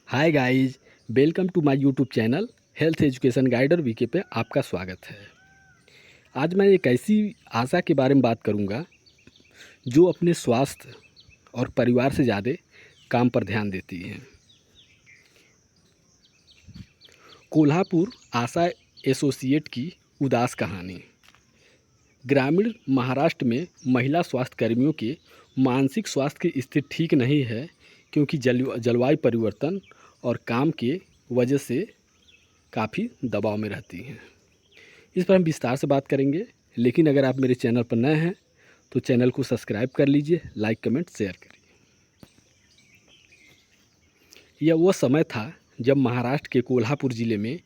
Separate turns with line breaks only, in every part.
Hi guys, welcome to my YouTube channel health education guider VK पे आपका स्वागत है। आज मैं एक ऐसी आशा के बारे में बात करूंगा जो अपने स्वास्थ्य और परिवार से ज़्यादा काम पर ध्यान देती है। कोल्हापुर आशा एसोसिएट की उदास कहानी। ग्रामीण महाराष्ट्र में महिला स्वास्थ्य कर्मियों के मानसिक स्वास्थ्य की स्थिति ठीक नहीं है, क्योंकि जलवायु परिवर्तन और काम के वजह से काफ़ी दबाव में रहती हैं। इस पर हम विस्तार से बात करेंगे, लेकिन अगर आप मेरे चैनल पर नए हैं तो चैनल को सब्सक्राइब कर लीजिए, लाइक कमेंट शेयर करिए। यह वो समय था जब महाराष्ट्र के कोल्हापुर ज़िले में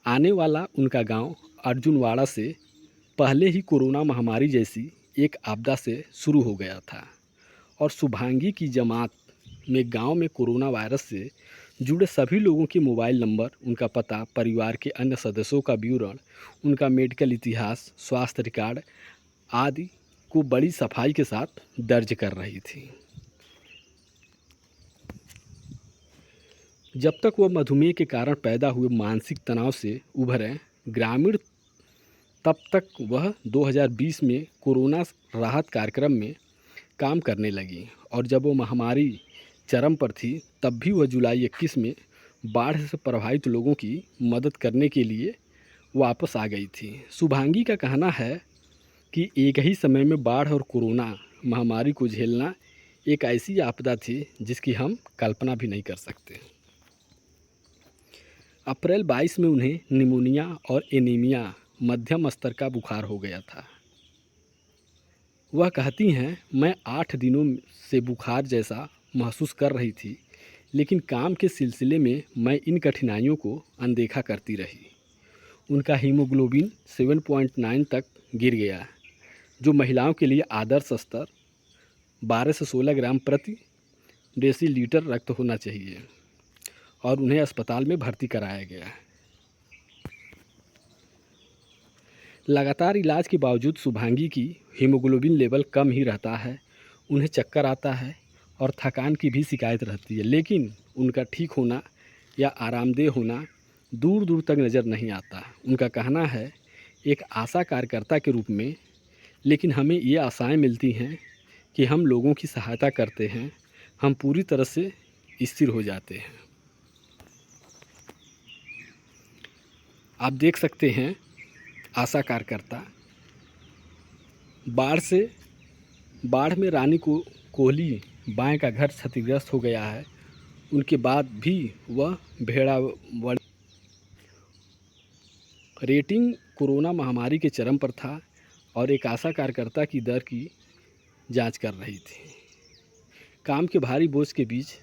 आने वाला उनका गांव अर्जुनवाड़ा से पहले ही कोरोना महामारी जैसी एक आपदा से शुरू हो गया था और शुभांगी की जमात में गांव में कोरोना वायरस से जुड़े सभी लोगों के मोबाइल नंबर, उनका पता, परिवार के अन्य सदस्यों का विवरण, उनका मेडिकल इतिहास, स्वास्थ्य रिकॉर्ड आदि को बड़ी सफाई के साथ दर्ज कर रही थी। जब तक वह मधुमेह के कारण पैदा हुए मानसिक तनाव से उभरे ग्रामीण, तब तक वह 2020 में कोरोना राहत कार्यक्रम में काम करने लगी और जब वो महामारी चरम पर थी तब भी वह जुलाई 21 में बाढ़ से प्रभावित लोगों की मदद करने के लिए वापस आ गई थी। शुभांगी का कहना है कि एक ही समय में बाढ़ और कोरोना महामारी को झेलना एक ऐसी आपदा थी जिसकी हम कल्पना भी नहीं कर सकते। अप्रैल 22 में उन्हें निमोनिया और एनीमिया, मध्यम स्तर का बुखार हो गया था। वह कहती हैं, मैं 8 दिनों से बुखार जैसा महसूस कर रही थी, लेकिन काम के सिलसिले में मैं इन कठिनाइयों को अनदेखा करती रही। उनका हीमोग्लोबिन 7.9 तक गिर गया, जो महिलाओं के लिए आदर्श स्तर 12 से 16 ग्राम प्रति डेसीलीटर रक्त होना चाहिए और उन्हें अस्पताल में भर्ती कराया गया। लगातार इलाज के बावजूद शुभांगी की हीमोग्लोबिन लेवल कम ही रहता है। उन्हें चक्कर आता है और थकान की भी शिकायत रहती है, लेकिन उनका ठीक होना या आरामदेह होना दूर दूर तक नज़र नहीं आता। उनका कहना है, एक आशा कार्यकर्ता के रूप में, लेकिन हमें ये आशाएं मिलती हैं कि हम लोगों की सहायता करते हैं, हम पूरी तरह से स्थिर हो जाते हैं। आप देख सकते हैं, आशा कार्यकर्ता बाढ़ में रानी को कोहली बाएं का घर क्षतिग्रस्त हो गया है, उनके बाद भी वह भेड़ावड़ रेटिंग कोरोना महामारी के चरम पर था और एक आशा कार्यकर्ता की दर की जांच कर रही थी। काम के भारी बोझ के बीच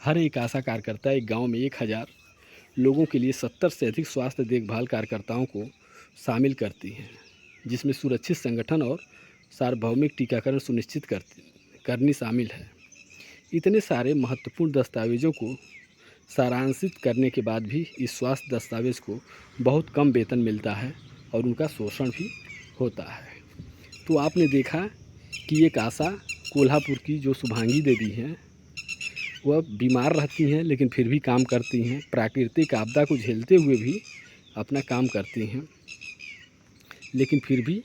हर एक आशा कार्यकर्ता एक गांव में 1000 लोगों के लिए 70 से अधिक स्वास्थ्य देखभाल कार्यकर्ताओं को शामिल करती हैं, जिसमें सुरक्षित संगठन और सार्वभौमिक टीकाकरण सुनिश्चित करनी शामिल है। इतने सारे महत्वपूर्ण दस्तावेज़ों को सारांशित करने के बाद भी इस स्वास्थ्य दस्तावेज़ को बहुत कम वेतन मिलता है और उनका शोषण भी होता है। तो आपने देखा कि एक आशा कोल्हापुर की जो शुभांगी देवी हैं, वह बीमार रहती हैं लेकिन फिर भी काम करती हैं, प्राकृतिक आपदा को झेलते हुए भी अपना काम करती हैं, लेकिन फिर भी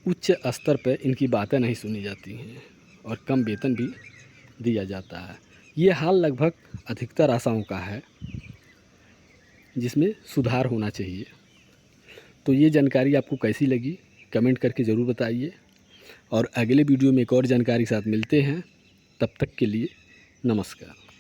उच्च स्तर पर इनकी बातें नहीं सुनी जाती हैं और कम वेतन भी दिया जाता है। ये हाल लगभग अधिकतर आशाओं का है, जिसमें सुधार होना चाहिए। तो ये जानकारी आपको कैसी लगी कमेंट करके ज़रूर बताइए और अगले वीडियो में एक और जानकारी के साथ मिलते हैं। तब तक के लिए नमस्कार।